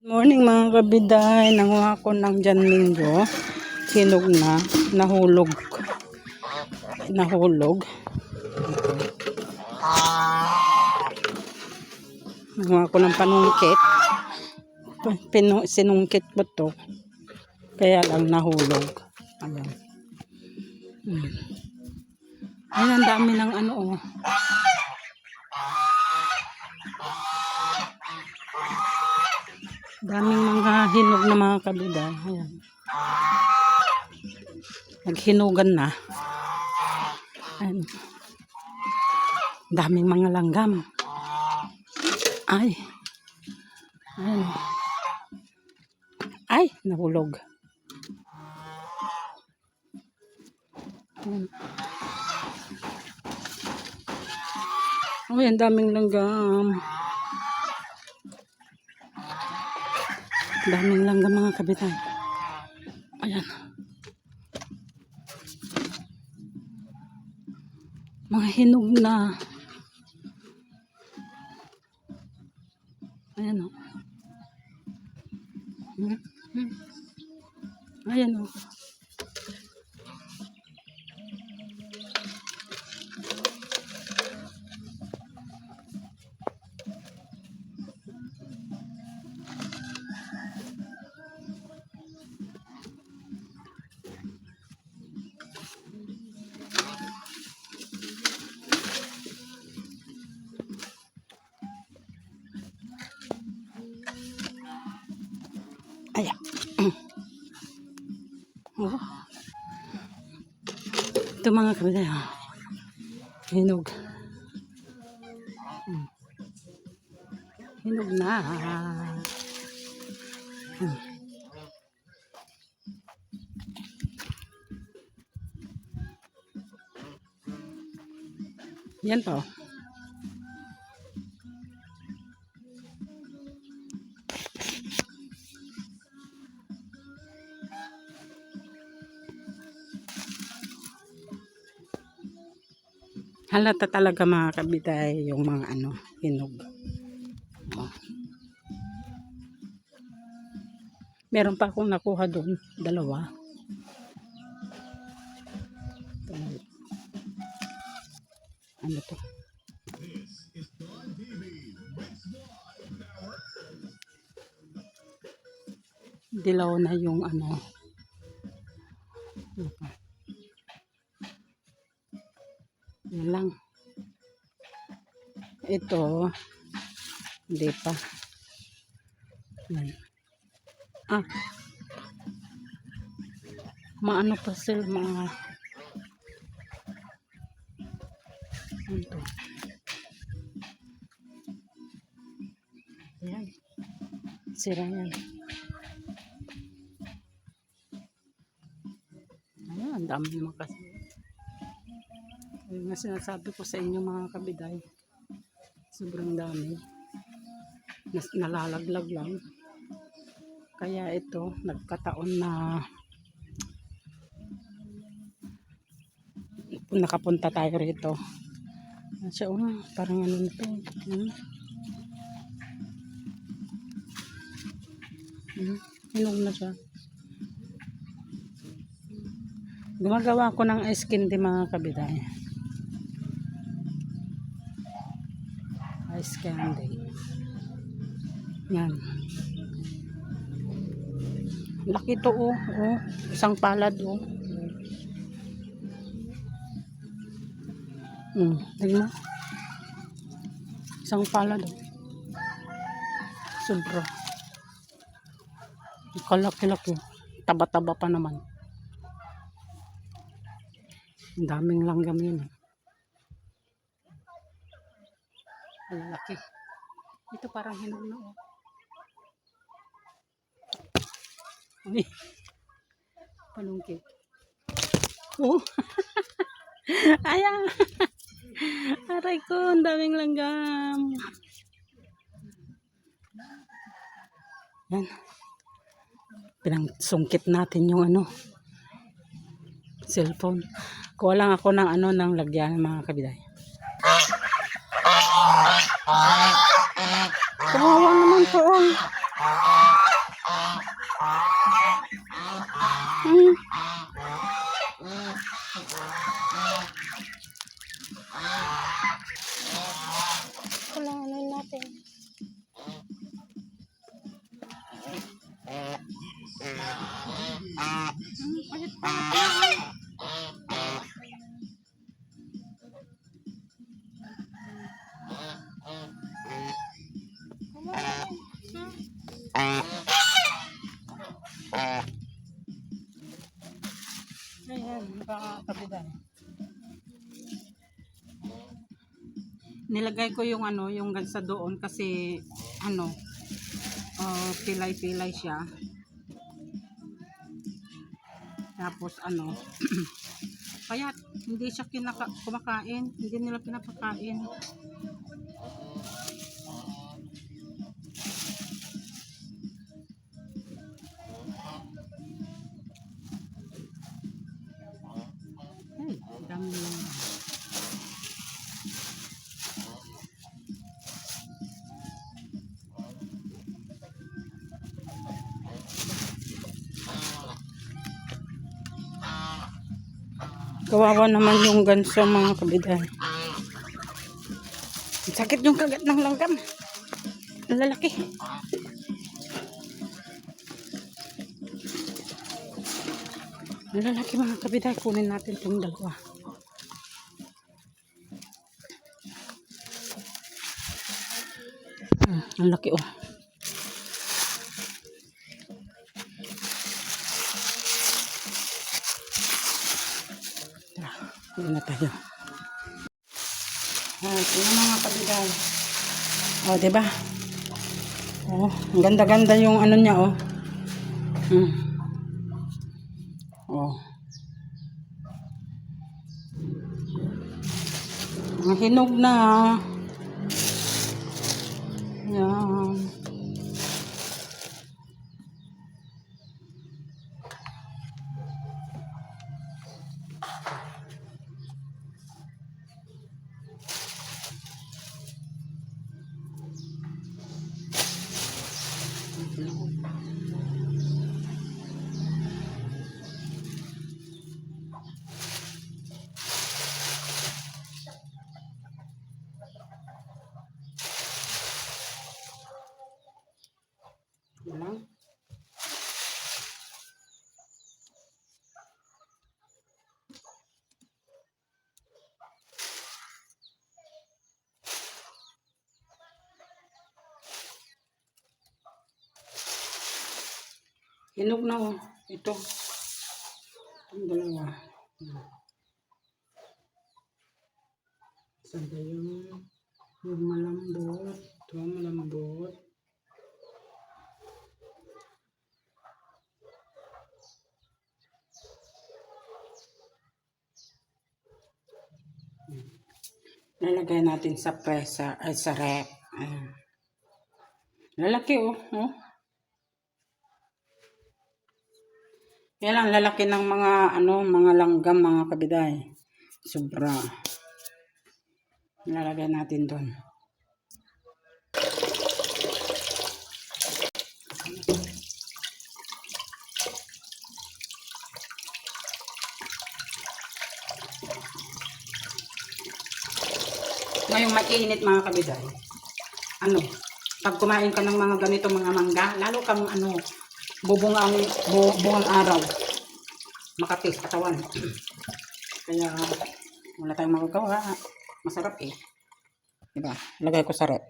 Morning mga kabiday, nanguha ko ng Janmingo, hinog na, nahulog. Nanguha ko ng panungkit, sinungkit ko to, kaya lang nahulog. Ayan. Ayan, ang dami ng ano, oh. Daming mga hinog na mga kabiday. Ayan. Naghinugan na. Ayan. Daming mga langgam. Ay. Ayan. Ay, nahulog. Ayan. Oh, yan daming langgam. Daming langgam mga kabitan. Ayan. Mga hinog na. Ayan o. Ayan o. Ayan. Oh. Ito mga kabiday. Hinog. Hinog na. Yan po. Halata talaga mga kabiday yung mga ano, hinog. Oh. Meron pa akong nakuha doon, dalawa. Ano to? Dilaw na yung ano. Yan lang. Ito, hindi pa. Yan. Ah. Maano pa sila, mga ito. Yan. Sira yan. Ayan, ang dami naman kasi. Yung sinasabi ko sa inyo mga kabiday, sobrang dami. Nalalaglag lang. Kaya ito, nagkataon na nakapunta tayo rito. Siya, parang ano nito. Hinog na siya. Gumagawa ko ng ice candy mga kabiday. Ice candy. Yan. Laki to oh. Isang palad oh. Tingnan. Isang palad oh. Sobra. Kalaki-laki. Taba-taba pa naman. Ang daming langgam yun. Ang laki. Ito parang hinog na oh. Uy. Panungkit. Oh. Ayan. Aray ko, ang daming langgam. Yan. Pinangsungkit natin yung ano, cellphone. Kuha lang ako ng ano, ng lagyan mga kabiday. Kawawa naman po. Ayan, nakakabida. Nilagay ko yung ano, yung gansa doon kasi ano, pilay-pilay siya. Tapos ano, kaya hindi siya kumakain, hindi nila pinapakain. Ay, dami lang. Kawawa naman yung ganso mga kabiday. Sakit yung kagat ng langgam. Ang lalaki. Ang lalaki mga kabiday. Kunin natin itong dalawa. Ang laki oh. Tara, kunin na tayo. Ito mga kabiday. Oh, diba? Oh, ang ganda-ganda yung ano niya oh. Oh. Ang hinog na. Yan. Yan. Hinog na oh. Ito. Ang dalawa. Sabi yung malambot. Ito malambot. Lalagay natin sa presa ay sa rep. Ayan. Lalaki oh. Oh. Yan ang lalaki ng mga ano, mga langgam mga kabiday. Sobra. Lalagay natin doon. Ngayong mainit mga kabiday. Ano, pag kumain ka ng mga ganito mga mangga, lalo kang ano, bubungang araw. Makapis katawan. Kaya wala tayong magagawa. Masarap eh. Diba? Lagay ko sa rep.